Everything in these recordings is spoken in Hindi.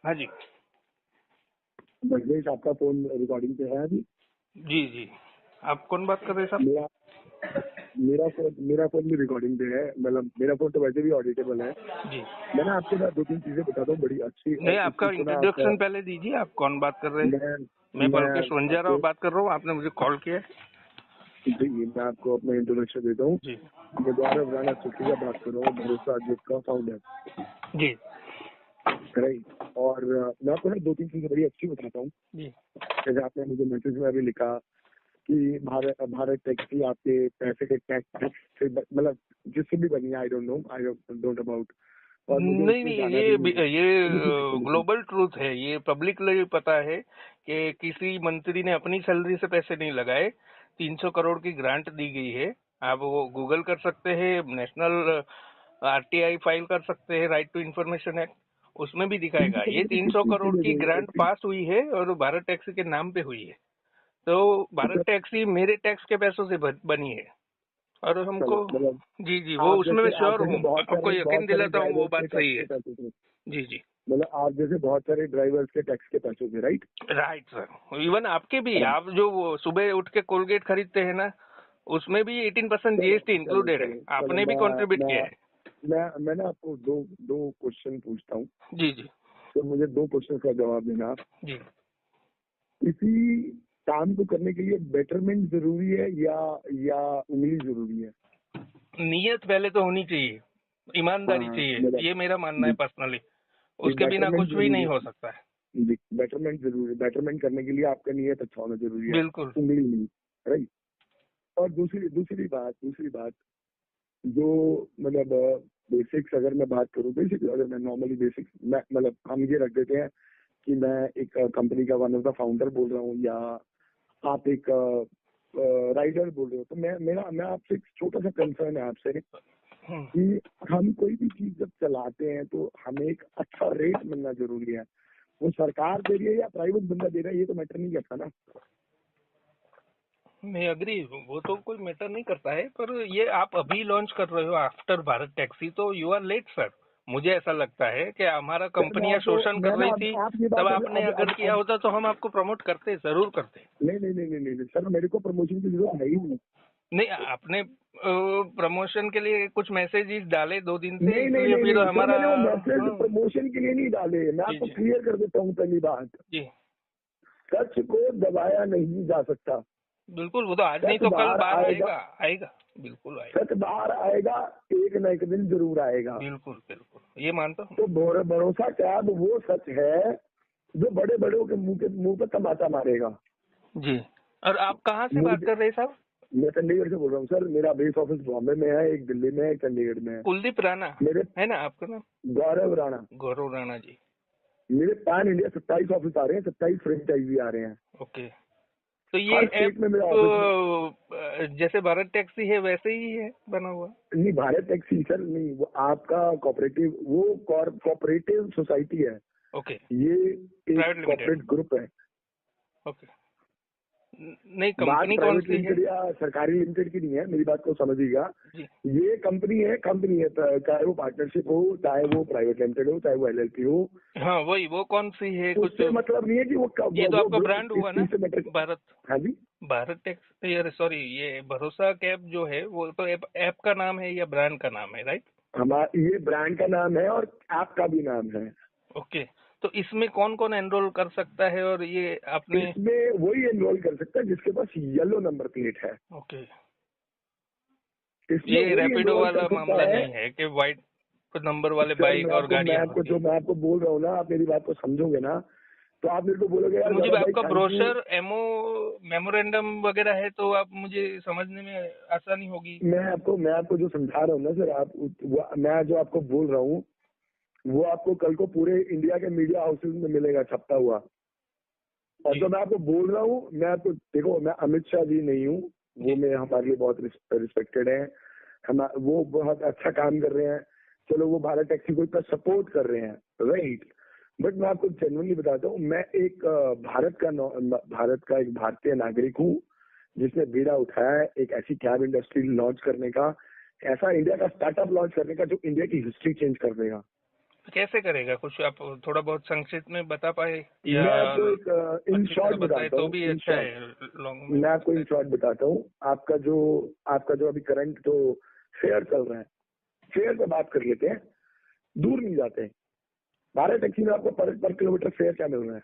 हाँ जी ब्रजनेश, आपका फोन रिकॉर्डिंग पे है अभी? जी जी। आप कौन बात कर रहे हैं साहब? मेरा फोन भी रिकॉर्डिंग पे है, मतलब मेरा फोन तो वैसे भी ऑडिटेबल है जी। मैं ना आपको ना 2-3 चीजें बताता हूँ बड़ी अच्छी। नहीं, और आपका इसी को ना इंट्रोडक्शन पहले दीजिए। आप कौन बात कर रहे हैं? मैं पलकेश वंजारा आपको बात कर रहा हूँ। आपने मुझे कॉल किया है? जी, मैं आपको अपना इंट्रोडक्शन देता हूँ। जी मैं गौरव राणा सुखिया बात कर रहा हूँ, भरोसा ग्रुप का फाउंडर। जी राइट। और मैं आपको ना 2-3 चीजें बड़ी अच्छी बताता हूँ। जी। जैसे आपने मुझे मैसेज में अभी लिखा कि भारत टैक्सी आपके पैसे के टैक्स से मतलब जिससे भी बनी है, आई डोंट अबाउट। और मुझे नहीं उसमें नहीं, जाना भी नहीं है। ये ग्लोबल ट्रूथ है। ये पब्लिकली पता है कि किसी मंत्री ने अपनी सैलरी से पैसे नहीं लगाए। 300 करोड़ की ग्रांट दी गई है। आप वो गूगल कर सकते हैं, नेशनल आरटीआई फाइल कर सकते हैं, राइट टू इन्फॉर्मेशन एक्ट, उसमें भी दिखाएगा। ये 300 करोड़ की ग्रांट पास हुई है और भारत टैक्सी के नाम पे हुई है। तो भारत टैक्सी मेरे टैक्स के पैसों से बनी है और हमको मतलब जी जी, वो उसमें मैं आप श्योर जैसे हूँ। बहुत आपको यकीन सारे दिलाता हूँ, वो ड्राइवर्स के बात सही टैक्स के है। पैसे थे। जी जी मतलब आप जैसे बहुत सारे ड्राइवर्स के टैक्स के पैसे थे, राइट? Right sir. इवन आपके भी, आप जो वो सुबह उठ के कोलगेट खरीदते हैं ना, उसमें भी 18% चलो जीएसटी चलो इंक्लूडेड है। चलो चलो आपने भी कंट्रीब्यूट किया है। मैं ना आपको दो क्वेश्चन पूछता हूँ, जी जी तो मुझे 2 क्वेश्चन का जवाब देना आप। जी। किसी काम को करने के लिए बेटरमेंट जरूरी है या उंगली जरूरी है? नियत पहले तो होनी चाहिए, ईमानदारी हाँ, चाहिए, मतलब ये मेरा मानना है पर्सनली। उसके बिना बेटरमेंट कुछ भी जरूरी नहीं हो है। सकता है। बेटरमेंट जरूरी है। बेटरमेंट करने के लिए आपका नियत अच्छा होना जरूरी है, बिल्कुल। उंगली नहीं। राइट। और दूसरी बात जो मतलब बेसिक्स अगर मैं बात करूँ, अगर मैं नॉर्मली बेसिक्स मैं मतलब हम ये रख देते हैं कि मैं एक कंपनी का वन ऑफ द फाउंडर बोल रहा हूँ या आप एक राइडर बोल रहे हो, तो मैं आपसे एक छोटा सा कंसर्न है आपसे कि हम कोई भी चीज जब चलाते हैं तो हमें एक अच्छा रेट मिलना जरूरी है। वो सरकार दे रही है या प्राइवेट बंदा दे रहा है, ये तो मैटर नहीं करता ना। मैं अग्री, वो तो कोई मैटर नहीं करता है, पर ये आप अभी लॉन्च कर रहे हो आफ्टर भारत टैक्सी, तो यू आर लेट सर। मुझे ऐसा लगता है कि हमारा सर मैं कंपनियां आपको शोषण कर मैं ना रही अब थी, आप ये तब बात आपने अगर किया होता तो हम आपको प्रमोट करते, जरूर करते। नहीं सर, मेरे को प्रमोशन की जरूरत है ही नहीं। नहीं, आपने प्रमोशन के लिए कुछ मैसेजेस डाले 2 दिन से, नहीं नहीं इसलिए नहीं फिर नहीं सर, हमारा मैंने वो मैसेज प्रमोशन के लिए नहीं डाले। मैं जी आपको जी क्लियर कर देता हूँ पहली बात। जी सच को दबाया नहीं जा सकता। बिल्कुल। वो तो आज नहीं सच तो कल बाहर बाहर आएगा। आएगा। आएगा, बिल्कुल आएगा। सच बाहर आएगा, एक न एक दिन जरूर आएगा। बिल्कुल बिल्कुल, ये मानता हूँ। तो भरोसा कैब वो सच है जो बड़े बड़ों के मुंह पे तमाचा मारेगा। जी। और आप कहाँ से बात मुझे कर रहे हैं साहब? मैं चंडीगढ़ से बोल रहा हूँ सर। मेरा बेस ऑफिस बॉम्बे में है, एक दिल्ली में है, एक चंडीगढ़ में है। कुलदीप राणा मेरे है ना आपका नाम? गौरव राणा। गौरव राणा जी। मेरे पैन इंडिया 27 ऑफिस आ रहे हैं, 27 फ्रेंचाइजी आ रहे हैं। ओके। तो ये हर ऐप स्टेट में मेरा ऑफिस है। तो जैसे भारत टैक्सी है वैसे ही है बना हुआ? नहीं, भारत टैक्सी सर नहीं, वो आपका कॉपरेटिव, वो कॉपरेटिव सोसाइटी है। ओके। ये प्राइवेट एक लिमिटेड। कॉपरेट ग्रुप है। ओके। नहीं, बात कंपनी कौन प्राइवेट सी है? लिमिटेड या सरकारी लिमिटेड की नहीं है, मेरी बात को समझिएगा। जी। ये कंपनी है चाहे वो पार्टनरशिप हो, चाहे वो प्राइवेट लिमिटेड हो, चाहे वो एलएलपी हो। हाँ वही, वो कौन सी है कुछ? उससे मतलब नहीं है कि ये तो वो आपका ग्रुप ब्रांड इस हुआ ना, चीज से मैटर। भारत हाँ जी। भारत टैक्स, यार सॉरी, ये भरोसा कैब जो है वो तो ऐप का नाम है या ब्रांड का नाम है, राइट? हमारा ये ब्रांड का नाम है और ऐप का भी नाम है। ओके। तो इसमें कौन कौन एनरोल कर सकता है? और ये आपने इसमें वही एनरोल कर सकता है जिसके पास येलो नंबर प्लेट है। ओके, इसमें ये वही रैपिडो एनरोल कर वाला सकता मामला है। नहीं है कि वाइट नंबर वाले सर बाइक और गाड़ियां होती है? मैं आपको बोल रहा हूँ ना, आप मेरी बात को समझोगे ना, तो आप मेरे को बोलोगे तो यार मुझे गौरव भाई आपका थैंक यू। ब्रोशर, मेमोरेंडम वगैरह है तो आप मुझे समझने में आसानी होगी। मैं आपको जो समझा रहा हूँ ना सर, मैं जो आपको बोल रहा हूँ वो आपको कल को पूरे इंडिया के मीडिया हाउसेज में मिलेगा छपता हुआ। और जी जो मैं आपको बोल रहा हूँ, मैं आपको देखो, मैं अमित शाह जी नहीं हूँ, वो मैं हमारे लिए बहुत रिस्पेक्टेड है। हम वो बहुत अच्छा काम कर रहे हैं। चलो, वो भारत टैक्सी को इतना सपोर्ट कर रहे हैं, राइट। बट मैं आपको जेन्युइनली बताता हूँ, मैं एक भारत का एक भारतीय नागरिक हूँ जिसने बीड़ा उठाया है एक ऐसी कैब इंडस्ट्री लॉन्च करने का, ऐसा इंडिया का स्टार्टअप लॉन्च करने का जो इंडिया की हिस्ट्री चेंज कर देगा। कैसे करेगा? कुछ आप थोड़ा बहुत संक्षिप्त में बता पाए, या मैं आपको एक इन अच्छी तरह शॉर्ट बताए बताता तो हूँ, भी इन अच्छा शॉर्ट है, लॉन्ग में मैं हो आपको सकता इन है। शॉर्ट बताता हूँ। आपका जो अभी करंट जो फेयर चल रहा है, फेयर पे बात कर लेते हैं, दूर नहीं जाते हैं। भारत टैक्सी में आपको पर किलोमीटर फेयर क्या मिल रहा है?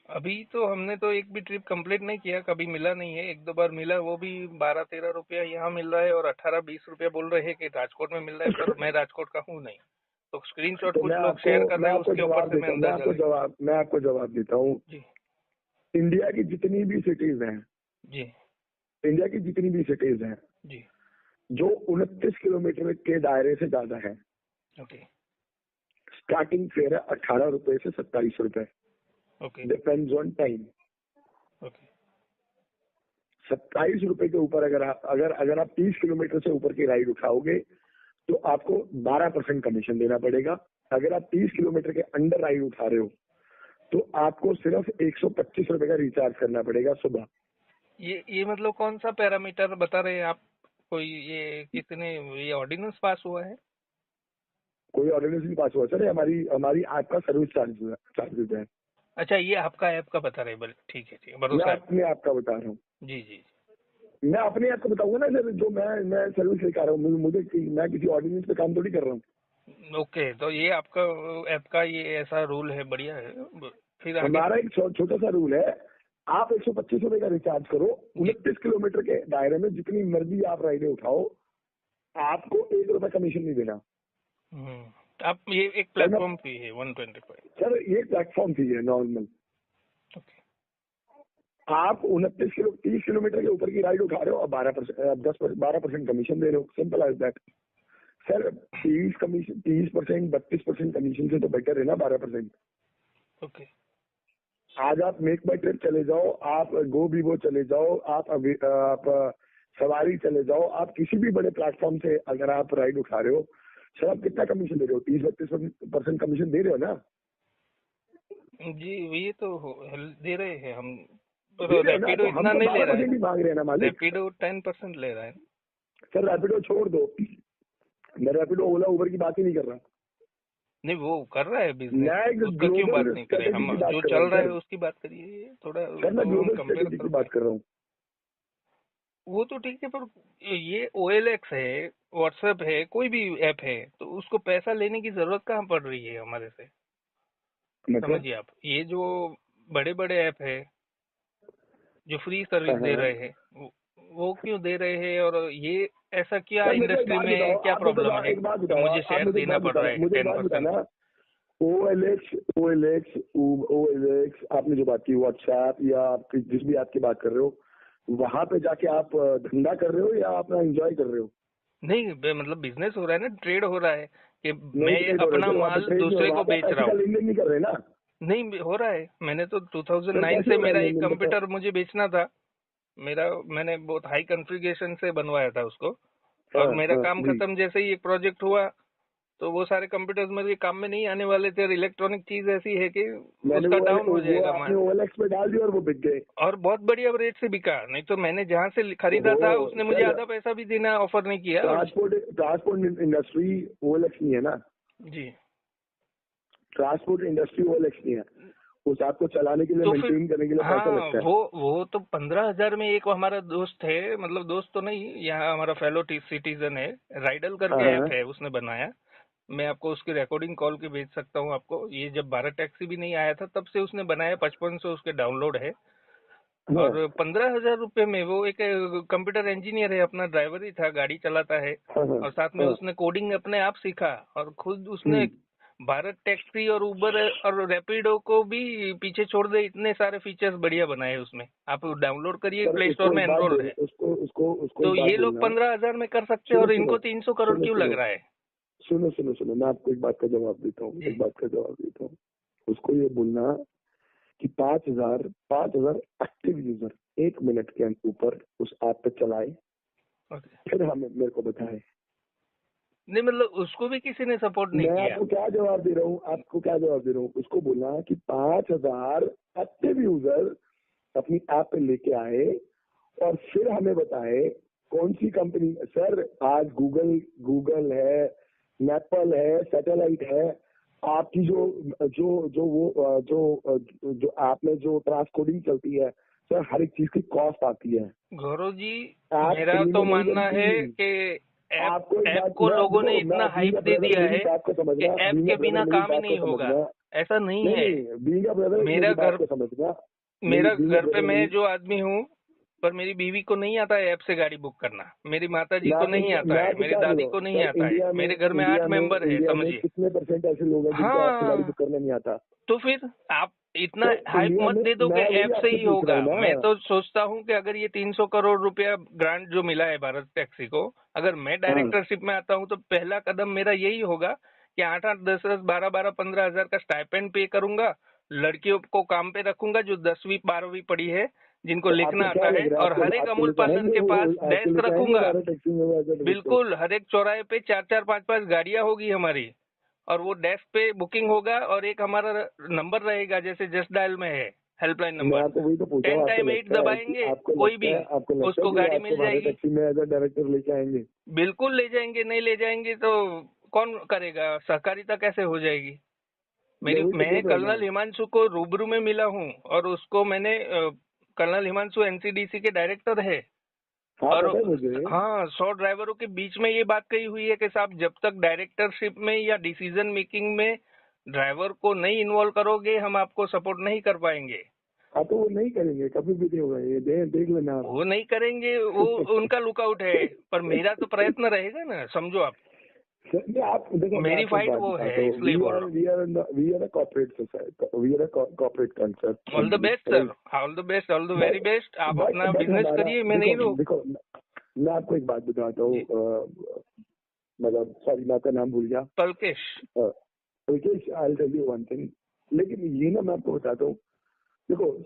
अभी तो हमने तो एक भी ट्रिप कंप्लीट नहीं किया, कभी मिला नहीं है। एक दो बार मिला, वो भी 12-13 रुपया यहाँ मिल रहा है, और 18-20 रुपया बोल रहे हैं कि राजकोट में मिल रहा है, पर मैं राजकोट का हूँ नहीं। तो स्क्रीनशॉट तो कुछ लोग शेयर कर मैं रहे हैं, आपको उसके ऊपर जवाब से मैं देता हूँ, अंदाजा लगा। मैं आपको जवाब देता हूँ। जी। इंडिया की जितनी भी सिटीज हैं, जी। इंडिया की जितनी भी सिटीज हैं जी। जो 29 किलोमीटर के दायरे से ज्यादा है, ओके। स्टार्टिंग फेयर है 18 रुपए से 27 रुपए, okay. Depends on time. Okay. 27 रुपए के ऊपर अगर आप 30 किलोमीटर से ऊपर की राइड उठाओगे तो आपको 12% कमीशन देना पड़ेगा। अगर आप 30 किलोमीटर के अंडर राइड उठा रहे हो तो आपको सिर्फ 125 रुपए का रिचार्ज करना पड़ेगा सुबह। ये मतलब कौन सा पैरामीटर बता रहे हैं आप? कोई ये कितने, ये ऑर्डिनेंस पास हुआ है? कोई ऑर्डिनेंस नहीं पास हुआ सर, हमारी हमारी आपका सर्विस चार्जेस है। अच्छा, ये आपका ऐप का बता रहे हैं, बल ठीक है, ठीक है, मैं भरोसा है। अपने आप का बता रहा हूँ। जी। जी। मैं अपने आप को बताऊंगा ना सर, जो मैं सर्विस लेकर आ रहा हूँ, मैं किसी ऑर्डिनेंस पे काम थोड़ी कर रहा हूँ। ओके, तो ये आपका ऐप का ये ऐसा रूल है, बढ़िया है। फिर आगे? हमारा एक छोटा सा रूल है, आप 125 रुपए का रिचार्ज करो, जी। 29 किलोमीटर के दायरे में जितनी मर्जी आप राइडें उठाओ, आपको 1 रुपए कमीशन नहीं देना। तो आप ये एक सर मैं प्लेटफॉर्म फी है 125? सर ये प्लेटफॉर्म फी है नॉर्मल। ओके। आप 30 किलोमीटर के ऊपर की राइड उठा रहे हो और 12% कमीशन दे रहे हो, simple as that. Sir 30%, 32% commission से तो बेटर है ना 12%। ओके। आज आप मेक माई ट्रिप चले जाओ, आप गो बीबो चले जाओ, आप सवारी चले जाओ, आप किसी भी बड़े प्लेटफॉर्म से अगर आप राइड उठा रहे हो, सर आप कितना कमीशन दे रहे हो? 30-32% कमीशन दे रहे हो ना? जी, ये तो दे रहे हैं हम, दे पर रहे हो ना? रैपिडो तो हम इतना तो नहीं ले बारह रहा है परसेंट ही ना। मांग रहे हैं ना मालिक। रैपिडो 10% ले रहा है। सर रैपिडो छोड़ दो, मैं रैपिडो ओला उबर की बात ही नहीं कर रहा। नहीं, वो कर रहा है बिजनेस, मैं एक उसका क्यों बात ग्लोबल नहीं करें स्ट्रेटेजी हम? की बात जो कर रहा चल हूँ रहा है सर। उसकी बात करिए, थोड़ा सर मैं तो हम ग्लोबल कंपेयर स्ट्रेटेजी कर की पाए। बात कर रहा हूँ। वो तो ठीक है, पर ये OLX है, व्हाट्सएप है, कोई भी ऐप है, तो उसको पैसा लेने की जरूरत कहाँ पड़ रही है हमारे से? मतलब समझिए आप, ये जो बड़े बड़े ऐप है जो फ्री सर्विस हाँ दे हाँ। रहे हैं, वो क्यों दे रहे हैं? और ये ऐसा क्या सर मेरे को एक इंडस्ट्री बात बताओ, में क्या आप मेरे प्रॉब्लम को है एक बात कि बताओ, मुझे आप शेयर मुझे एक देना बात पड़ रहा बताना, है मुझे एक बात 10%? बताना। OLX आपने जो बात की, व्हाट्सएप या आप जिस भी ऐप की बात कर रहे हो, वहां पे जाके आप धंधा कर रहे हो या अपना एंजॉय कर रहे हो? नहीं, मतलब बिजनेस हो रहा है ना, ट्रेड हो रहा है कि नहीं मैं ट्रेड हो रहे अपना सर, वहाँ पे माल ट्रेड नहीं हो दूसरे रहा, को वहाँ पे आप बेच रहा पैसे का हूँ। लेन देन नहीं कर रहे ना। नहीं, हो रहा है। मैंने तो सर 2009 कैसे से हो रहा है मेरा लेन एक देन बताओ? कंप्यूटर मुझे बेचना था। मैंने बहुत हाई कॉन्फ़िगरेशन से बनवाया था उसको, हाँ और मेरा हाँ काम जी। खत्म जैसे ही एक प्रोजेक्ट हुआ, तो वो सारे कंप्यूटर्स मेरे काम में नहीं आने वाले थे, और इलेक्ट्रॉनिक चीज ऐसी है कि मैंने उसका डाउन हो वो जाएगा आपने माल। OLX पे डाल दिया और वो बिक गए। और बहुत बढ़िया रेट से बिका, नहीं तो मैंने जहाँ से खरीदा ओहो था उसने मुझे सर, आधा पैसा भी देना ऑफर नहीं किया। और ट्रांसपोर्ट इंडस्ट्री OLX नहीं है ना। जी, ट्रांसपोर्ट इंडस्ट्री OLX नहीं है। उस ऐप को चलाने के लिए, तो फिर मेंटेन करने के लिए पैसा हाँ, लगता है। वो तो 15,000 में एक हमारा दोस्त है, मतलब दोस्त तो नहीं, यहाँ हमारा फेलो सिटीजन है, राइडल हाँ करके हाँ ऐप है, उसने बनाया। मैं आपको उसकी रिकॉर्डिंग कॉल के भेज सकता हूँ आपको। ये जब भारत टैक्सी भी नहीं आया था तब से उसने बनाया, 5500 उसके डाउनलोड है। हाँ और 15,000 रुपये में वो एक कंप्यूटर इंजीनियर है, अपना ड्राइवर ही था, गाड़ी चलाता है, हाँ हाँ और साथ में हाँ। उसने कोडिंग अपने आप सीखा, और खुद उसने हम्म। भारत टैक्सी और उबर और रैपिडो को भी पीछे छोड़ दे, इतने सारे फीचर्स बढ़िया बनाए उसमें। आप डाउनलोड करिए, सर प्ले स्टोर उसको में एक बात एनरोल्ड बोल, है। उसको उसको उसको तो एक बात ये लोग बोलना। 15,000 में कर सकते हैं, सुनो और सुनो इनको 300 करोड़ सुनो क्यों सुनो लग रहा है? सुनो सुनो सुनो, मैं आपको एक बात का जवाब देता हूँ, जी। एक बात का जवाब देता हूँ। उसको ये बोलना कि 5,000 एक्टिव यूजर 1 मिनट के ऊपर उस ऐप पे चलाए, ओके। फिर हमें मेरे को बताए। नहीं, मतलब उसको भी किसी ने सपोर्ट नहीं मैं किया। आपको क्या जवाब दे रहा हूँ, आपको क्या जवाब दे रहा हूँ? उसको बोलना कि 5,000 एक्टिव यूजर अपनी ऐप पे लेके आए और फिर हमें बताए कौन सी कंपनी। सर आज गूगल है, मैपल है, सैटेलाइट है, आपकी जो जो जो वो जो ऐप में जो ट्रांसकोडिंग चलती है सर, हर एक चीज की कॉस्ट आती है। गौरव जी, ऐप मेरा फ्री तो में नहीं मानना है बनती। कि ऐप आपको एक ऐप बात, को मैं लोगों ने देखो, इतना मैं hype being a they brother दिया मेरी है बात को कि समझना, ऐप बीइंग के अ ब्रदर बिना मेरी काम ही बात को नहीं होगा। समझना। ऐसा नहीं नहीं है। नहीं, बीइंग अ ब्रदर मेरा मेरी बात घर को समझना। मेरी मेरा बीइंग अ घर पे ब्रदर मैं मेरी, जो आदमी हूँ, पर मेरी बीवी को नहीं आता है ऐप से गाड़ी बुक करना, मेरी माता जी मैं को आपको नहीं आता मैं है, आपको मेरी क्या दादी बोलूं को नहीं सर, आता है, मेरे घर में 8 मेंबर है, इंडिया में समझिए। कितने परसेंट ऐसे लोग हैं जिनको ऐप से गाड़ी बुक हाँ, करना नहीं आता? तो फिर आप इतना तो हाइप इंडिया मत में, दे दो कि मैं वही ऐप से आपसे ही पूछ रहा होगा। हूँ मैं ना। तो सोचता हूँ कि अगर ये 300 करोड़ रुपया ग्रांट जो मिला है भारत टैक्सी को, अगर मैं हाँ डायरेक्टरशिप में आता हूँ तो पहला कदम मेरा यही होगा कि 8-8, 10-10, 12-12, 15 हज़ार का स्टाइपेंड पे करूंगा। लड़कियों को काम पे रखूंगा जो 10वीं 12वीं पढ़ी है, जिनको तो लिखना आपको क्या आता है, लग रहा है, और हर एक आपको अमूल लेके पार्लर आएंगे के वो, पास आपको डेस्क लेके आएंगे रखूंगा। भारत टैक्सी में ऐसा ट्रिप पे? बिल्कुल, हर एक चौराहे पे 4-4, 5-5 गाड़ियां होगी हमारी, और वो डेस्क पे बुकिंग होगा, और एक हमारा नंबर रहेगा जैसे जस्ट डायल में है, हेल्पलाइन मैं नंबर। आपको वही तो पूछा हूँ, 10 आपको टाइम 8 लगता है कि दबाएंगे, आपको कोई लगता भी है आपको लगता है उसको कि गाड़ी आपको मिल भारत जाएगी। टैक्सी में एज अ डायरेक्टर लेके आएंगे? बिल्कुल ले जाएंगे, नहीं ले जाएंगे तो कौन करेगा? सहकारिता कैसे हो जाएगी? मैं वही तो मैं बोल रहा हूँ ना। कर्नल हिमांशु को रूबरू में मिला हूँ, और उसको मैंने कर्नल हिमांशु एनसीडीसी के डायरेक्टर है, हाँ और पता है मुझे। हाँ, 100 ड्राइवरों के बीच में ये बात कही हुई है कि साहब जब तक डायरेक्टरशिप में या डिसीजन मेकिंग में ड्राइवर को नहीं इन्वॉल्व करोगे, हम आपको सपोर्ट नहीं कर पाएंगे। हाँ तो वो नहीं करेंगे, कभी भी नहीं होगा ये, देख लेना आप। वो नहीं करेंगे, वो उनका लुकआउट है, पर मेरा तो प्रयत्न रहेगा ना, समझो आप। नहीं, आप देखो, मैं मेरी आपको एक फाइट बात वो है, बताता हूँ। इसलिए बोल रहा we are a corporate society, we are a corporate concept हूँ। All the company, best sir, right? All the best, all the very but best. आप अपना बट बिजनेस हमारा, करिए, मैं नहीं रोक। देखो मैं आपको एक बात बताता हूँ, जी, मतलब सॉरी मैं आपका नाम भूल गया। Palkesh. Rikesh, I tell you one thing, लेकिन ये ना मैं आपको बताता हूँ, देखो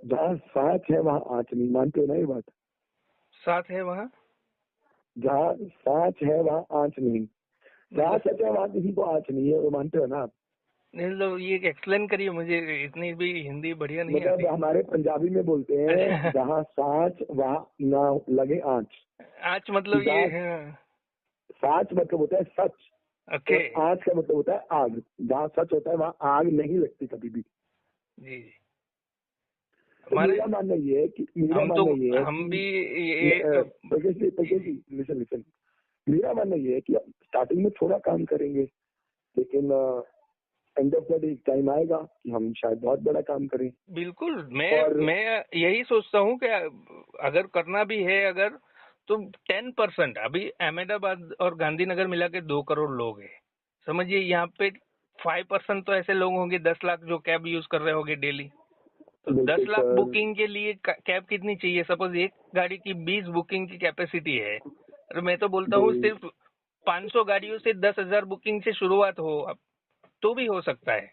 जहाँ साँच है वहाँ आँच नहीं, मानते हो ना ये बात? साथ है वहाँ, जहाँ साँच है वहाँ आँच नहीं, जहाँ मतलब सच है वहाँ किसी को आँच नहीं है, वो मानते हो ना आप? मतलब ये एक्सप्लेन करिए, मुझे इतनी भी हिंदी बढ़िया नहीं मतलब आती। हमारे पंजाबी में बोलते हैं, अच्छा, जहाँ साँच वहाँ ना लगे आँच। आज मतलब ये जहाँ है। साँच मतलब होता है सच, ओके। और आँच का मतलब होता है आग। जहाँ सच होता है वहाँ आग नहीं लगती कभी भी। जी जी। तो हमारे मेरा हम तो मानना ये है हम कि भी ये जी प्रकाश जी। जी लिसन लिसन, मेरा मानना ये है कि स्टार्टिंग में थोड़ा काम करेंगे, लेकिन end of the day time आएगा कि हम शायद बहुत बड़ा काम करें। बिल्कुल, और मैं यही सोचता हूँ कि अगर करना भी है, अगर तो 10%, अभी अहमदाबाद और गांधीनगर मिला के 2 करोड़ लोग हैं, समझिए यहाँ पे 5% तो ऐसे लोग होंगे, 10 लाख जो कैब यूज कर रहे होंगे डेली। तो बिल्कुल 10 लाख सर, बुकिंग के लिए कैब कितनी चाहिए? सपोज एक गाड़ी की 20 बुकिंग की कैपेसिटी है, और मैं तो बोलता हूँ बिल सिर्फ 500 गाड़ियों से 10,000 बुकिंग से शुरुआत हो, अब तो भी हो सकता है।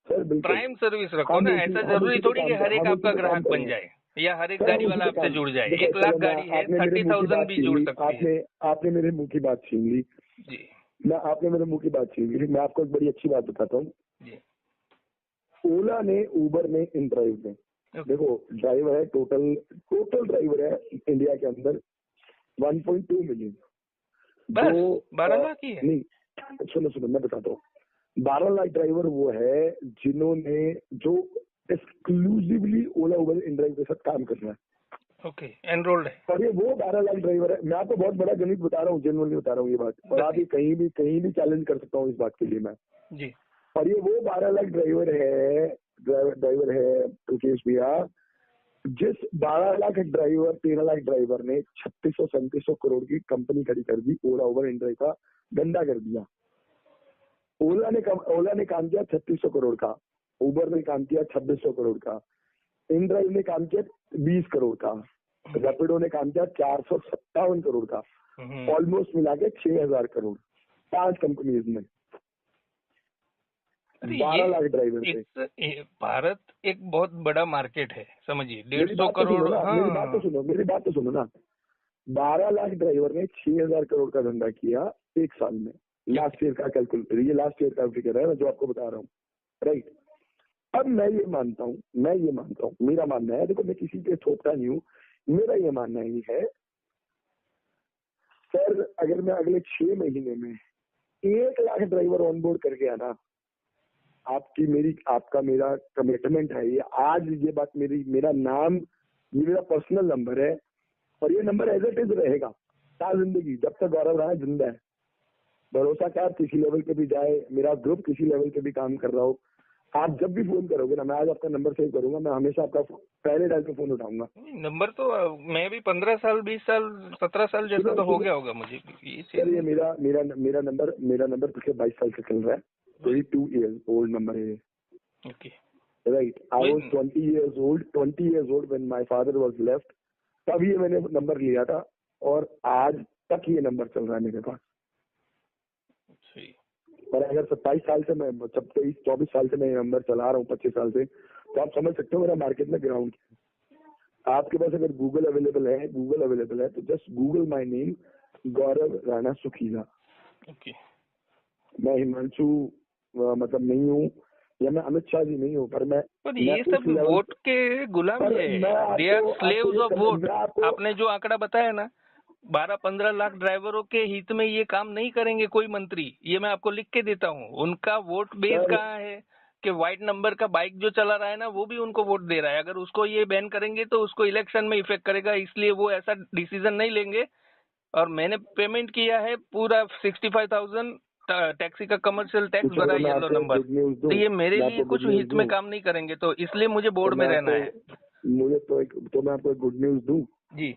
सर बिल्कुल। प्राइम सर्विस रखो ना, ऐसा जरूरी थोड़ी कि हर एक हम उसी आपका पे काम ग्राहक कर रहे बन हैं जाए, या हर एक सर, गाड़ी हम उसी वाला पे आपसे काम, जुड़ जाए। देखो 1 लाख चलो, मैं गाड़ी है, आपने मेरे मुंह की 30,000 बात भी छीन जुड़ ली, सकती है। आपने मेरे मुंह की बात छीन ली, जी आपने मेरे मुंह की बात छीन ली। मैं आपको एक बड़ी अच्छी बात बताता हूँ। जी। ओला ने, उबर ने, इन ड्राइव ने, ओके। देखो ड्राइवर है, टोटल टोटल ड्राइवर है इंडिया के अंदर 1.2 मिलियन। बस जो 12 लाख ही है। नहीं, सुनो सुनो मैं बताता हूँ। 12 लाख ड्राइवर वो है जिन्होंने, जो exclusively Ola Uber in drive के साथ काम कर रहा है, ओके, एनरोल्ड है। और ये वो 12 लाख ड्राइवर है। मैं आपको बहुत बड़ा गणित बता रहा हूँ, जेनुअनली बता रहा हूँ ये बात, और आप ये कहीं भी चैलेंज कर सकता हूँ इस बात के लिए मैं। जी। और ये वो 12 लाख ड्राइवर है रुकेश भैया, जिस 12 लाख ड्राइवर, 13 लाख ड्राइवर ने 3600-3700 करोड़ की कंपनी खड़ी कर दी, ओला उबर इन ड्राइव का गंदा कर दिया। ओला ने काम किया 3600 करोड़ का, उबर ने काम किया 2600 करोड़ का, इन ड्राइव ने काम किया 20 करोड़ का, रैपिडो ने काम किया 457 करोड़ का, ऑलमोस्ट मिला के 6000 करोड़, 5 कंपनीज में अरे 12 लाख ड्राइवर थे। भारत एक बहुत बड़ा मार्केट है, समझिए मेरी 150 बात तो सुनो करोड़। ना, हाँ, मेरी बात तो सुनो ना। 12 लाख ड्राइवर ने 6000 करोड़ का धंधा किया एक साल में। लास्ट ईयर का कैलकुलेटर, ये लास्ट ईयर का फिगर है जो आपको बता रहा हूँ, राइट? अब मैं ये मानता हूँ, मेरा मानना है, देखो मैं किसी पे थोपता नहीं हूँ, मेरा ये मानना ही है सर, अगर मैं अगले 6 महीने में 1 लाख ड्राइवर ऑनबोर्ड करके आना, आपकी मेरी आपका मेरा कमिटमेंट है ये। आज ये बात मेरा नाम, ये मेरा पर्सनल नंबर है और ये नंबर एज इट इज रहेगा सारी जिंदगी, जब तक गौरव राणा जिंदा है। भरोसा क्या, आप किसी लेवल पे भी जाए, मेरा ग्रुप किसी लेवल पे भी काम कर रहा हो, आप जब भी फोन करोगे ना, मैं आज आपका नंबर सेव करूंगा, मैं हमेशा आपका पहले डायल पे फोन उठाऊंगा। नंबर तो मैं भी 15 साल 20 साल 17 साल जैसा तो हो गया होगा मुझे ये सर ये चीज। मेरा नंबर पिछले 22 साल से चल रहा है, 22 years ओल्ड नंबर है। Okay, right, I was 20 years old when my father was left, तब ये मैंने नंबर लिया था और आज तक ये नंबर चल रहा है मेरे पास। सही। पर अगर 27 साल से मैं 24 साल से मैं ये नंबर चला रहा हूँ, 25 साल से, तो आप समझ सकते हो मेरा मार्केट में ग्राउंड क्या है। आपके पास अगर गूगल अवेलेबल है तो just Google my name, Gaurav Rana Sukhija. Okay, मैं हिमांशु मतलब नहीं हूँ, या मैं अमित शाह जी नहीं हूँ, पर मैं ये उस सब लेवल वोट के गुलाम पर है, मैं they are slaves of vote. मैं आपको आपने जो आंकड़ा बताया ना, 12-15 लाख ड्राइवरों के हित में ये काम नहीं करेंगे कोई मंत्री, ये मैं आपको लिख के देता हूँ। उनका वोट बेस सर कहाँ है कि व्हाइट नंबर का बाइक जो चला रहा है ना, वो भी उनको वोट दे रहा है। अगर उसको ये बैन करेंगे तो उसको इलेक्शन में इफेक्ट करेगा, इसलिए वो ऐसा डिसीजन नहीं लेंगे। और मैंने पेमेंट किया है पूरा 65,000 टैक्सी का कमर्शियल टैक्स कुछ भरा अगर मैं येलो आपको नंबर। गुड न्यूज तो दूं, ये मेरे मैं लिए आपको कुछ गुड न्यूज हित में दूं, काम नहीं करेंगे, तो इसलिए मुझे तो बोर्ड में रहना है। मैं आपको एक गुड न्यूज दूं। जी,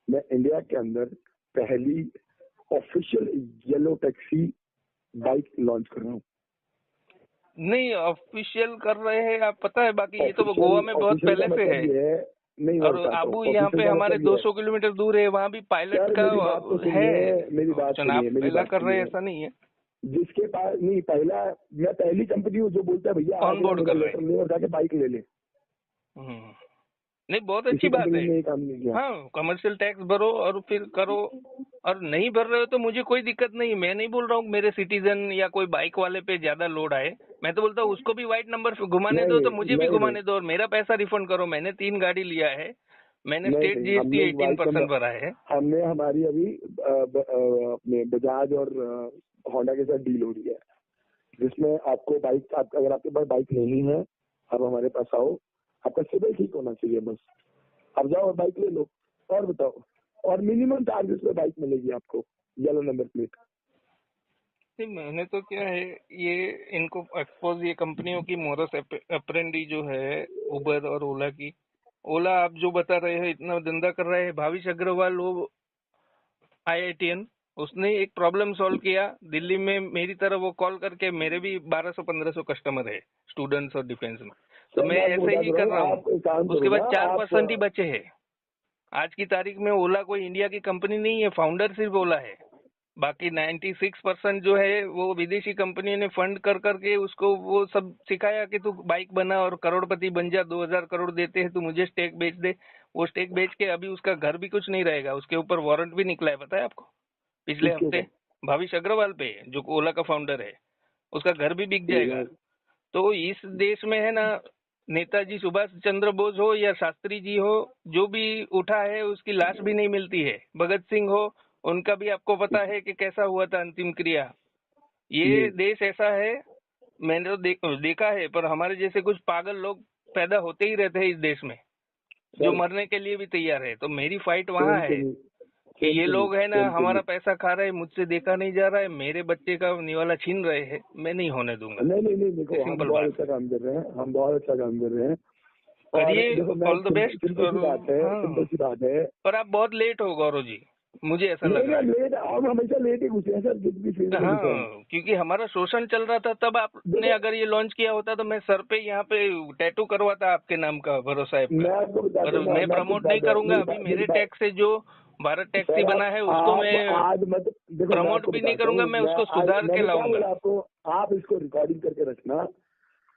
मैं इंडिया के अंदर पहली official yellow taxi bike launch कर रहा हूँ। नहीं ऑफिशियल कर रहे हैं आप, पता है। बाकी ये तो वो गोवा में बहुत ऑफिशियल का पहले से मतलब है। ये है, नहीं मैं और बताता हूँ, आबू यहाँ ऑफिशियल पे का हमारे मतलब ये है। 200 किलोमीटर दूर है, वहाँ भी पायलट सर का मेरी बात तो है। सुनिए, मेरी बात चुनाव सुनिए, मेरी पहला बात कर रहे हैं सुनिए। ऐसा नहीं है, जिसके पास नहीं, पहला मैं पहली कंपनी हूँ जो बोलता है भैया ऑन आज ना बोर्ड मेरा कर रहे लेटर ले और जाके बाइक ले ले। हैं। नहीं बहुत अच्छी किसी बात कंपनी है। ने ये काम नहीं किया। हाँ, कमर्शियल टैक्स भरो और फिर करो। और नहीं भर रहे हो तो मुझे कोई दिक्कत नहीं। मैं नहीं बोल रहा हूँ मेरे सिटीजन या कोई बाइक वाले पे ज्यादा लोड आए। मैं तो बोलता हूँ उसको भी व्हाइट नंबर घुमाने दो, तो मुझे भी नहीं नहीं घुमाने दो और मेरा पैसा रिफंड करो। मैंने 3 गाड़ी लिया है, मैंने नहीं स्टेट नहीं, जीएसटी हमने एक बाइक 18% नंबर, भरा है। हमने हमारी अभी अपने बजाज और होंडा के साथ डील हो रही है, जिसमें आपको बाइक, अगर आपके पास बाइक लेनी है आप हमारे पास आओ, आपका सिविल ठीक होना चाहिए बस, आप जाओ और बाइक ले लो। और बताओ, और मिनिमम चार्जेस पे बाइक मिलेगी आपको, येलो नंबर प्लेट। नहीं मैंने तो क्या है, ये इनको एक्सपोज, ये कंपनियों की मोरस अप्रेंडी जो है उबर और ओला की। ओला आप जो बता रहे हैं इतना धंधा कर रहे हैं, भाविश अग्रवाल वो आईआईटीएन, उसने एक प्रॉब्लम सॉल्व किया दिल्ली में। मेरी तरह वो कॉल करके, मेरे भी 1200-1500 कस्टमर है स्टूडेंट्स और डिफेंस में, तो सर मैं मैं आपको ऐसे बता ही रहा कर हूँ, रहा हूँ। आप एक काम उसके करो बाद ना, 4% ही आप बचे हैं। आज की तारीख में ओला कोई इंडिया की कंपनी नहीं है, फाउंडर सिर्फ ओला है। बाकी 96% जो है वो विदेशी कंपनी ने फंड कर करके उसको वो सब सिखाया कि तू बाइक बना और करोड़पति बन जा, 2000 करोड़ देते हैं, तू मुझे स्टेक बेच दे। वो स्टेक बेच के अभी उसका घर भी कुछ नहीं रहेगा, उसके ऊपर वारंट भी निकला है, पता है आपको, पिछले किसके हफ्ते। ऊपर भाविश अग्रवाल पे, जो ओला का फाउंडर है, उसका घर भी बिक जाएगा। यार, तो इस देश में है ना, नेताजी सुभाष चंद्र बोस हो या शास्त्री जी हो, जो भी उठा है उसकी लाश भी नहीं मिलती है। भगत सिंह हो, उनका भी आपको पता है कि कैसा हुआ था अंतिम क्रिया। ये देश ऐसा है, मैंने तो देखा है। पर हमारे जैसे कुछ पागल लोग पैदा होते ही रहते हैं इस देश में, जो सर मरने के लिए भी तैयार है। तो मेरी फाइट वहां सेम टू है मी, कि सेम ये टू मी, लोग है ना सेम टू हमारा मी। पैसा खा रहे हैं, मुझसे देखा नहीं जा रहा है, मेरे बच्चे का निवाला छीन रहे हैं, मैं नहीं होने दूंगा। नहीं नहीं नहीं, देखो हम सिंपल बहुत बात। अच्छा काम कर रहे हैं, हम बहुत अच्छा काम कर रहे हैं। और करिए, देखो मैं ऑल द बेस्ट। सिंपल और सी बात है, सिंपल हाँ, सी बात है। पर आप बहुत लेट हो गौरव जी, मुझे ऐसा नहीं लग रहा नहीं, है। लेट, हम हमेशा लेट ही घुसे हैं सर, जिस भी फील्ड में घुसे हैं। हाँ, क्योंकि हमारा शोषण चल रहा था तब आपने देखो अगर ये लॉन्च किया होता तो मैं सर पे यहाँ पे टैटू करवाता आपके नाम का, भरोसा ऐप का। मैं आपको बता पर दूं ना, मैं मैं आपको प्रमोट नहीं बता दूं, करूंगा अभी, मेरी मेरे बात, टैक्स से जो भारत टैक्सी सर बना है उसको आप मैं आज मत, देखो मैं प्रमोट आपको भी नहीं बताता करूंगा, हूँ, मैं मैं उसको आज सुधार के मैंने क्या लाऊंगा। बोला आपको, आप इसको रिकॉर्डिंग करके रखना,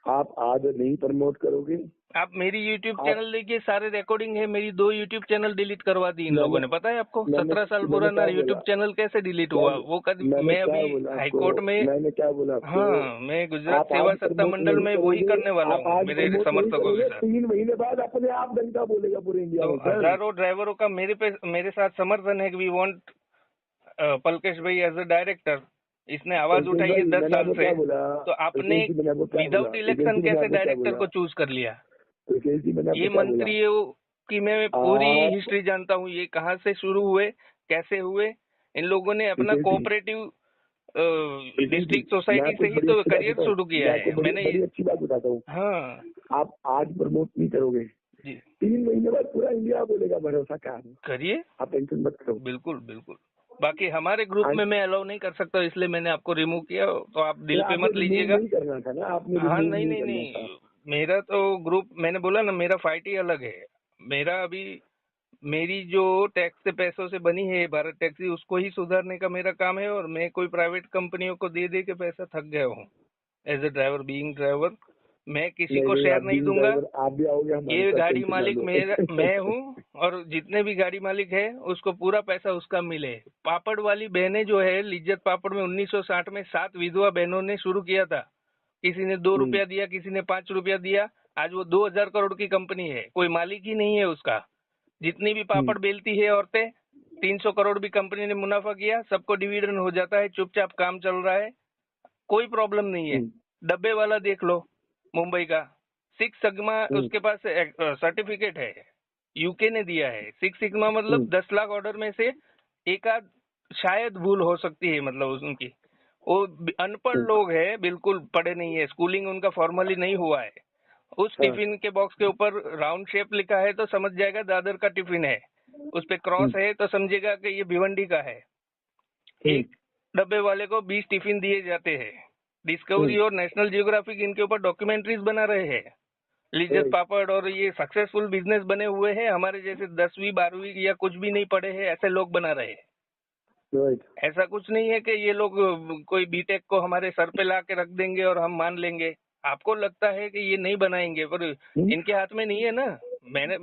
आप आज नहीं प्रमोट करोगे। आप मेरी यूट्यूब आप, चैनल देखिए, सारे रिकॉर्डिंग है। मेरी 2 यूट्यूब चैनल डिलीट करवा दी इन लोगों मैंने ने, पता है आपको? मैंने 17 साल मैंने पुराना क्या यूट्यूब बोला, चैनल कैसे डिलीट क्या हुआ वो कद मैंने मैं क्या अभी बोला आपको, हाईकोर्ट में। मैंने क्या बोला आपको, हाँ, मैं गुजरात आप सेवा आज सत्ता प्रमोट मंडल नहीं में वही करोगे, करने वाला आप हूँ आज मेरे प्रमोट नहीं समर्थकों के करोगे, साथ। 3 महीने बाद अपने आप डंका बोलेगा पूरे इंडिया तो में सर। हजारों ड्राइवरों का मेरे साथ समर्थन है कि वी वांट पलकेश भाई एज अ डायरेक्टर। इसने आवाज पंकज उठाई है भाई 10 मैंने साल आपको से, क्या बोला? तो आपने प्रिटेंसी मैंने आपको क्या बोला? विदाउट इलेक्शन प्रिटेंसी मैंने कैसे आपको क्या डायरेक्टर बोला? को चूज कर लिया? प्रिटेंसी मैंने ये आपको क्या बोला? मंत्रियों की मैं पूरी आप हिस्ट्री जानता हूँ, ये कहाँ से शुरू हुए, कैसे हुए। इन लोगों ने अपना प्रिटेंसी कोऑपरेटिव प्रिटेंसी डिस्ट्रिक्ट मैं सोसाइटी आपको से एक ही बड़ी तो अच्छी बात करियर बताऊं, शुरू मैं किया आपको है बड़ी मैंने बड़ी अच्छी बात बताता हूँ। हाँ आप आज प्रमोट नहीं करोगे, जी 3 महीने बाद पूरा इंडिया बोलेगा भरोसा क्या है। करिए, आप टेंशन मत करो। बिल्कुल बिल्कुल। बाकी हमारे ग्रुप में आज मैं अलाउ नहीं कर सकता, इसलिए मैंने आपको रिमूव किया, तो आप दिल पे आपने मत रिमूव लीजिएगा। नहीं करना था ना, आपने हाँ रिमूव नहीं नहीं नहीं करना था। नहीं, मेरा तो ग्रुप, मैंने बोला ना मेरा फाइट ही अलग है। मेरा अभी मेरी जो टैक्स से पैसों से बनी है भारत टैक्सी, उसको ही सुधारने का मेरा काम है, और मैं कोई प्राइवेट कंपनियों को दे दे के पैसा थक गया हूँ as a driver, being driver. मैं किसी नहीं को नहीं, शेयर आप नहीं बीइंग दूंगा। ड्राइवर आप भी आओगे हमारे ये साथ, गाड़ी टेंशन ना मालिक लो। मेरा मैं हूँ, और जितने भी गाड़ी मालिक है उसको पूरा पैसा उसका मिले। पापड़ वाली बहनें जो है, लिज्जत पापड़ में 1960 में 7 विधवा बहनों ने शुरू किया था। किसी ने 2 हम्म, रुपया दिया, किसी ने 5 रुपया दिया। आज वो 2000 करोड़ की कंपनी है, कोई मालिक ही नहीं है उसका। जितनी भी हम्म, पापड़ बेलती है औरतें, 300 करोड़ भी कंपनी ने मुनाफा किया, सबको डिविडेंड हो जाता है, चुपचाप काम चल रहा है, कोई प्रॉब्लम नहीं है। हम्म, डब्बे वाला देख लो, मुंबई का, 6 सिग्मा हम्म, उसके पास सर्टिफिकेट है, यूके ने दिया है। 6 सिग्मा मतलब हम्म, 10 लाख ऑर्डर में से एक आध शायद भूल हो सकती है, मतलब उनकी। वो अनपढ़ हम्म, लोग हैं, बिल्कुल पढ़े नहीं है, स्कूलिंग उनका फॉर्मली नहीं हुआ है। उस हाँ, टिफिन के बॉक्स के ऊपर राउंड शेप लिखा है तो समझ जाएगा दादर का टिफिन है, उस पे हम्म, क्रॉस है तो समझेगा कि ये भिवंडी का है। हम्म, एक डब्बे वाले को 20 टिफिन दिए जाते हैं। हम्म, डिस्कवरी और नेशनल जियोग्राफिक इनके ऊपर डॉक्यूमेंट्रीज बना रहे हैं। लिज्जत राइट पापड़ और ये सक्सेसफुल बिजनेस बने हुए हैं, हमारे जैसे 10वीं 12वीं या कुछ भी नहीं पढ़े हैं ऐसे लोग बना रहे हैं। राइट। ऐसा कुछ नहीं है कि ये लोग कोई बीटेक को हमारे सर पे ला के रख देंगे और हम मान लेंगे। आपको लगता है कि ये नहीं बनाएंगे, पर हम्म, इनके हाथ में नहीं है ना।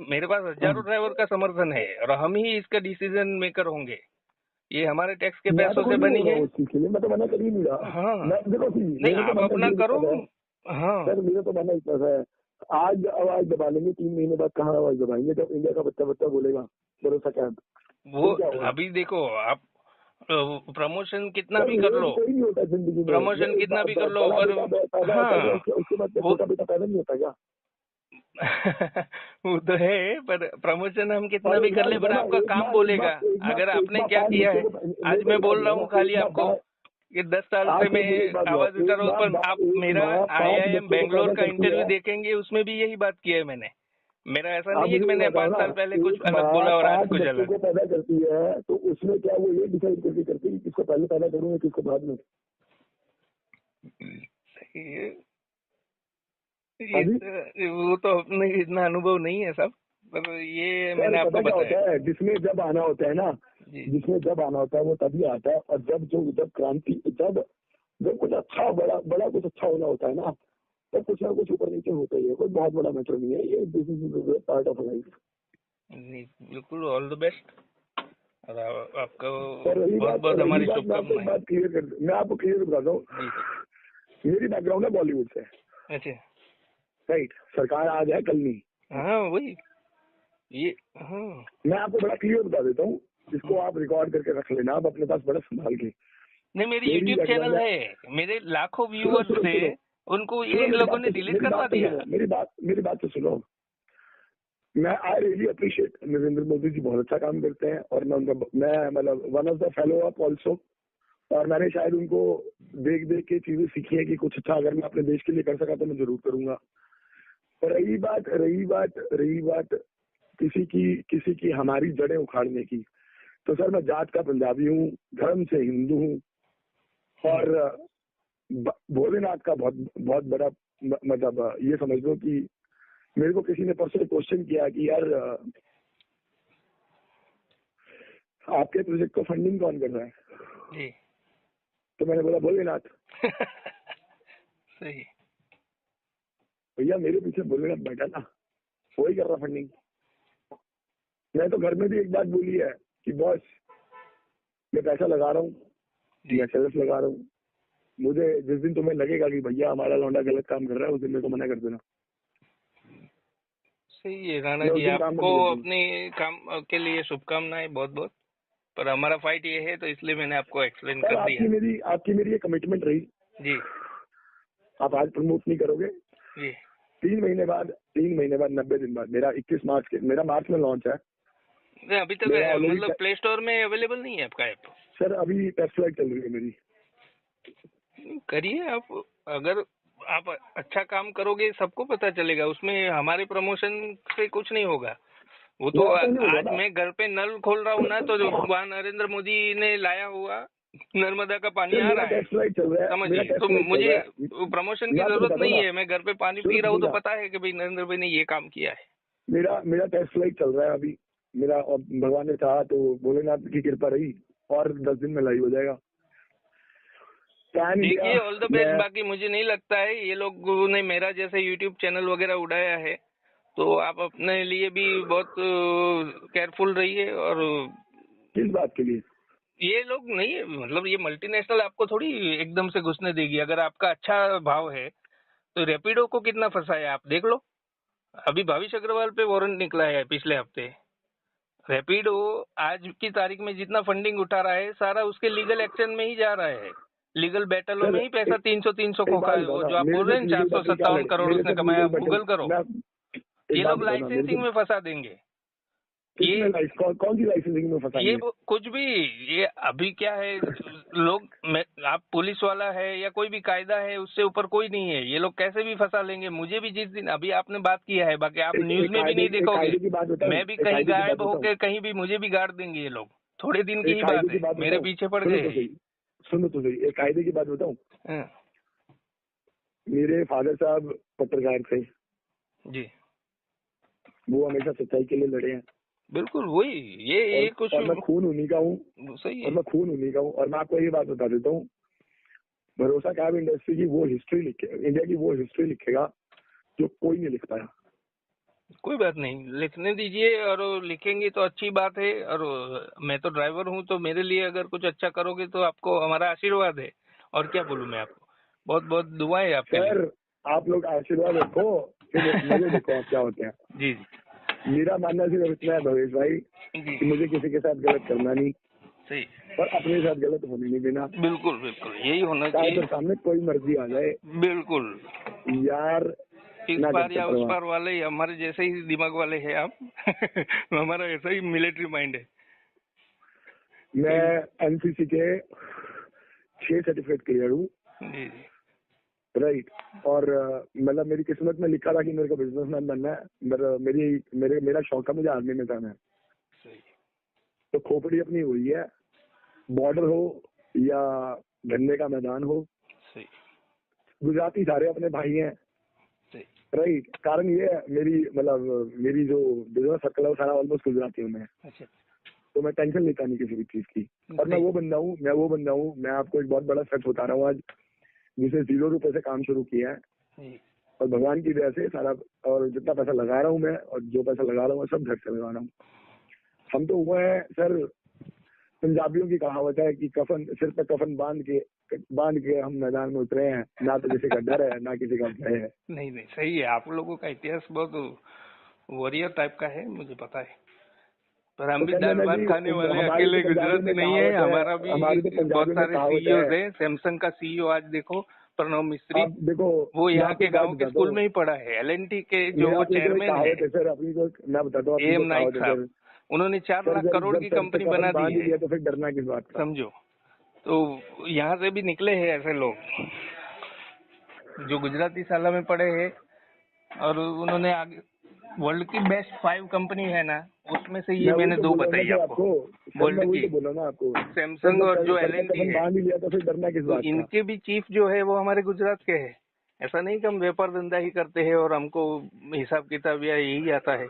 मेरे पास हजारों ड्राइवर का समर्थन है, और हम ही इसका डिसीजन मेकर होंगे। ये हमारे टैक्स के मैं तो पैसों कुछ से नहीं बनी बोल रहा है। हूँ उस चीज के लिए, मैं तो मना कर ही नहीं रहा। हाँ मैं देखो सी नहीं, मेरे तो आप मन में अपना ये करो। दिक्कत है। हाँ सर मेरा तो मानना इतना सा है, आज आवाज दबा लेंगे, 3 महीने बाद कहाँ आवाज दबाएंगे, जब इंडिया का बच्चा बच्चा बोलेगा भरोसा क्या है, वो फिर क्या होगा? अभी देखो आप, प्रमोशन कितना सर भी कर लेट लो, कोई नहीं होता जिंदगी में। प्रमोशन कितना भी कर लो, बड़ा पर बेटा पैदा होता है क्या, हाँ उसके बाद क्या वो छोटा बेटा पैदा नहीं होता क्या? वो तो है, पर प्रमोशन हम कितना और भी एक कर बात ले, पर बताना, आपका एक काम बार एक बोलेगा। बार एक बार अगर एक आपने बार क्या 5 किया बच्चों है, को आज मेरे को मैं एक बात बोल रहा बताना, हूँ खाली एक बार आपको कि 10 साल आप से मैं सुन मेरी एक बात आवाज बताओ, उठा रहा हूँ, पर आप मेरा एक माँ 5 IIM बच्चों को बेंगलोर पैदा का करती इंटरव्यू है। देखेंगे, उसमें भी यही बात की है मैंने। मेरा ऐसा आप नहीं है कि मुझे ये मैंने बताओ 5 ना, साल पहले कुछ एक अलग माँ बोला और आज 5 कुछ बच्चों अलग। को पैदा करती है, तो उसमें क्या वो ये डिसाइड करके करती है कि किसको पहले पैदा करूंगा किसको बाद में? सही है। हाँ जी। वो तो अपने इतना अनुभव नहीं है सब, पर ये सर मैंने आपको पता क्या बताया। होता है, जिसमें जब आना होता है ना, जी जिसमें जब आना होता है वो तभी आता है। और जब क्रांति, जब जब कुछ अच्छा बड़ा बड़ा कुछ अच्छा होना होता है ना, तब कुछ ना कुछ ऊपर नीचे होता ही है। कोई बहुत बड़ा मैटर नहीं है ये, this is part of life. जी बिल्कुल, ऑल द बेस्ट। और आपको और बहुत बहुत रही हमारी बात मैं आपको एक शुभकामनाएं। बात मैं आपको क्लियर बताता हूँ। जी मेरी बैकग्राउंड है बॉलीवुड से, अच्छा। राइट। सरकार आज है कल नहीं। हाँ वही ये। हाँ मैं आपको बड़ा क्लियर बता देता हूँ, इसको आप रिकॉर्ड करके रख लेना आप अपने पास बड़ा संभाल के। नहीं, मेरी मेरी यूट्यूब बैकग्राउंड चैनल है, है, मेरे लाखों सुनो व्यूअर्स सुनो थे, सुनो उनको सुनो ये लोगों ने डिलीट मेरी करवा बात तो दिया। सुनो, मेरी बात तो सुनो। मैं I really appreciate Narendra Modi ji, बहुत अच्छा काम करते हैं, और मैं मतलब one of the fellow up also. और मैंने शायद उनको देख देख के चीजें सीखी है कि कुछ अच्छा अगर मैं अपने देश के लिए कर सका तो मैं जरूर करूंगा। पर रही बात किसी की हमारी जड़ें उखाड़ने की, तो सर मैं जात का पंजाबी हूँ, धर्म से हिंदू हूँ, और भोलेनाथ का बहुत बहुत बड़ा मतलब ये समझ लो कि मेरे को किसी ने परसों क्वेश्चन किया कि यार आपके प्रोजेक्ट को फंडिंग कौन कर रहा है? जी तो मैंने बोला भोलेनाथ। सही। भैया मेरे पीछे भोलेनाथ बैठा ना, वही कर रहा फंडिंग। मैं तो घर में भी एक बात बोली है कि बॉस मैं पैसा लगा रहा हूँ, मैं सेल्फ लगा रहा हूँ, मुझे जिस दिन तुम्हें लगेगा कि भैया हमारा लौंडा गलत काम कर रहा है, उस दिन मेरे को मना कर देना। सही है राणा मैं उस जी, दिन काम आपको बंद कर दूंगा। अपने काम के लिए शुभकामनाएं बहुत बहुत। पर हमारा फाइट ये है, तो इसलिए मैंने आपको एक्सप्लेन सर कर दिया। आपकी मेरी ये कमिटमेंट रही, जी आप आज प्रमोट नहीं करोगे, जी 3 महीने बाद 90 दिन बाद मेरा 21 मार्च के, मेरा मार्च में लॉन्च है। नहीं, अभी तक मेरा ऑलरेडी मतलब प्ले स्टोर में अवेलेबल नहीं है आपका ऐप? सर अभी टेस्ट फ्लाइट चल रही है मेरी। करिए आप, अगर आप अच्छा काम करोगे सबको पता चलेगा, उसमें हमारे प्रमोशन से कुछ नहीं होगा। वो तो मेरा तो नहीं होगा आज ना मैं घर पे नल खोल रहा हूँ ना, तो वहाँ नरेंद्र मोदी ने लाया हुआ नर्मदा का पानी सर, आ मेरा रहा है, टेस्ट फ्लाइट चल रहा है, मेरा समझिए। टेस्ट तो फ्लाइट चल मुझे रहा है। प्रमोशन की मैं आपको जरूरत बताता हूँ नहीं ना, है, मैं घर पे पानी सुनो पी रहा हूँ तो सुनिएगा, पता है कि भाई नरेंद्र भाई ने ये काम किया है। मेरा टेस्ट फ्लाइट चल रहा है अभी मेरा, और भगवान ने चाहा तो भोलेनाथ की कृपा रही और 10 दिन में लाइव हो जाएगा पैन इंडिया। देखिए, ऑल द बेस्ट। मैं बाकी मुझे नहीं लगता है ये लोगों ने मेरा जैसे यूट्यूब चैनल वगैरह उड़ाया है, तो आप अपने लिए भी बहुत केयरफुल रहिए। और किस बात के लिए? ये लोग नहीं, मतलब ये मल्टीनेशनल आपको थोड़ी एकदम से घुसने देगी। अगर आपका अच्छा भाव है तो रैपिडो को कितना फंसाया आप देख लो। अभी भाविश अग्रवाल पे वारंट निकला है पिछले हफ्ते। रैपिडो आज की तारीख में जितना फंडिंग उठा रहा है, सारा उसके लीगल एक्शन में ही जा रहा है। लीगल बैटलों सर में ही पैसा 300 एक खोखा बात है। बताओ वो ना, जो आप मेरे बोल रहे से हैं ना, लीगल बैटल क्या 457 लड़े, करोड़ मेरे उसने से कमाया, लीगल आप बैटल गूगल करो। मैं एक ये बात लोग बताओ ना, मेरे लाइसेंसिंग से में फंसा देंगे। किसमें ये कौन सी लाइसेंसिंग में ये फंसाएंगे? कुछ भी, ये अभी क्या है, लोग आप पुलिस वाला है या कोई भी कायदा है, उससे ऊपर कोई नहीं है। ये लोग कैसे भी फंसा लेंगे मुझे भी। जिस दिन अभी आपने बात किया है, बाकी आप न्यूज में भी नहीं एक देखोगे, कायदे की बात बताऊं, मैं भी एक कहीं कायदे की बात गायब बताऊं, होके कहीं भी मुझे भी गाड़ देंगे ये लोग। थोड़े दिन की एक ही कायदे बात की है, बात मेरे बताऊं, पीछे पड़ सुनो गए तो हैं सही, सुनो तो सही, एक कायदे की बात बताऊं। ये। हाँ, मेरे फादर साहब पत्रकार थे, जी वो हमेशा सच्चाई के लिए लड़े हैं, बिल्कुल वही। ये कुछ और मैं खून उन्हीं का हूँ, सही और है। मैं खून उन्हीं का हूँ। और मैं आपको ये बात बता देता हूँ, भरोसा कैब इंडस्ट्री की वो हिस्ट्री लिखे, इंडिया की वो हिस्ट्री लिखेगा जो कोई नहीं लिख पाया। कोई बात नहीं, लिखने दीजिए, और लिखेंगे तो अच्छी बात है। और मैं तो ड्राइवर हूँ, तो मेरे लिए अगर कुछ अच्छा करोगे तो आपको हमारा आशीर्वाद है। और क्या बोलूं मैं आपको, बहुत बहुत दुआएं आपके लिए। सर आप लोग आशीर्वाद रखो, फिर मजे देखो आप क्या होते हैं। जी जी मेरा मानना सिर्फ इतना है भवेश भाई, जी कि मुझे किसी के साथ गलत करना नहीं, सही। और अपने साथ गलत होने नहीं देना, बिल्कुल बिल्कुल यही होना चाहे चाहिए। फिर सामने कोई मर्जी आ जाए। बिल्कुल। यार इस ना पार करते या उस परवाह। पार वाले ही हमारे जैसे ही दिमाग वाले हैं आप। हमारा ऐसा ही मिलिट्री माइंड है। मैं एनसीसी के 6 सर्टिफिकेट क्लियर हूँ, जी जी राइट। और मतलब मेरी किस्मत में लिखा था कि मेरे को बिजनेसमैन बनना है, मेरा शौक है, मुझे आर्मी में जाना है। सही तो खोपड़ी अपनी हुई है, बॉर्डर हो या गन्ने का मैदान हो, सही गुजराती सारे अपने भाई हैं, सही। राइट। कारण ये है, मेरी जो बिजनेस सर्कल है वो सारा ऑलमोस्ट गुजरातियों में है, अच्छा तो मैं टेंशन लेता नहीं किसी भी चीज की। और मैं सही। वो बंदा हूँ, मैं आपको एक बहुत बड़ा सच बता रहा हूँ आज, जिसे 0 रुपए से काम शुरू किया है, जी और भगवान की दया से सारा, और जितना पैसा लगा रहा हूँ मैं, और जो पैसा लगा रहा हूँ सब घर से लगा रहा हूँ। हम तो हुए हैं सर, पंजाबियों की कहावत है कि कफन सिर पे कफन बांध के हम मैदान में उतरे हैं, ना तो किसी का डर है ना किसी का भय है। नहीं नहीं सही है। आप लोगों का इतिहास बहुत वॉरियर टाइप का है, मुझे पता है। पर हम तो भी कहने दाल में भात जी, खाने वाले हमारी तो अकेले पंजाबियों गुजराती में नहीं है। कहावत है, हमारा भी हमारी तो बहुत पंजाबियों में सारे कहावत सीईओ है। हैं। सैमसंग का सीईओ आज देखो, प्रणव मिस्त्री, आप देखो, वो मैं यहाँ आपको के एक बात गांव के बताता स्कूल हूँ, में ही पढ़ा है। एलएनटी के जो मेरे वो आपको एक चेयरमैन है, कहावत है सर, अपनी को मैं बताता हूँ, अपनी एम को नाइक कहावत है साहब, सर। उन्होंने 4 सर लाख जब करोड़ जब की सर पे कंपनी कफन बना दी बांध ही है, लिया तो फिर डरना किस बात का? समझो। तो यहाँ से भी निकले हैं ऐसे लोग जो गुजराती शाला में पढ़े हैं, और उन्होंने आगे वर्ल्ड की बेस्ट 5 कंपनी है ना, उसमें से ये मैं वही मैंने तो 2 बोल रहा हूँ ना बताई सर आपको। आपको, सर मैं वर्ल्ड वही की तो बोल रहा हूँ ना आपको, सर सैमसंग जब और जो सर पे एलएनटी कफन है, बांध ही लिया तो फिर डरना किस तो बात का? इनके भी चीफ जो है वो हमारे गुजरात के हैं। ऐसा नहीं कि हम व्यापार धंधा ही करते हैं और हमको हिसाब किताब या यही आता है।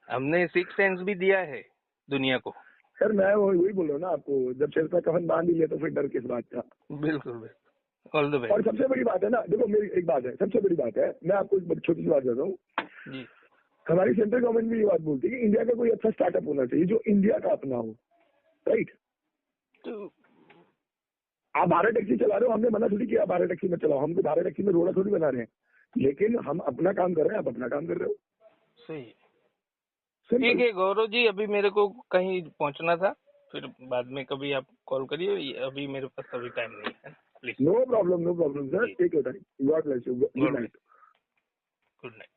हमने 6 सेंस भी दिया है दुनिया को। सर मैं वही बोल रहा हूँ ना आपको, जब सिर पे कफन बांध ही लिया तो फिर डर किस बात का? बिल्कुल बिल्कुल। ऑल द और बेस्ट। सबसे बड़ी बात है ना, देखो मेरी एक बात है, सबसे बड़ी बात है, मैं आपको एक छोटी सी बात बताता हूँ। जी हमारी सेंट्रल गवर्नमेंट भी ये बात बोलती है कि इंडिया का कोई अच्छा स्टार्टअप होना चाहिए जो इंडिया का अपना हो, राइट। तो आप भारत टैक्सी चला रहे हो, हमने मना थोड़ी किया भारत टैक्सी में चलाओ, हम तो भारत टैक्सी में रोड़ा थोड़ी बना रहे हैं, लेकिन हम अपना काम कर रहे हैं, आप अपना काम कर रहे हो, सही। ठीक सिंपल। है गौरव जी, अभी मेरे को कहीं पहुंचना था, फिर बाद में कभी आप कॉल करिए, अभी मेरे पास अभी टाइम नहीं है, please. No problem sir, take your time, God bless you, good night. Good night.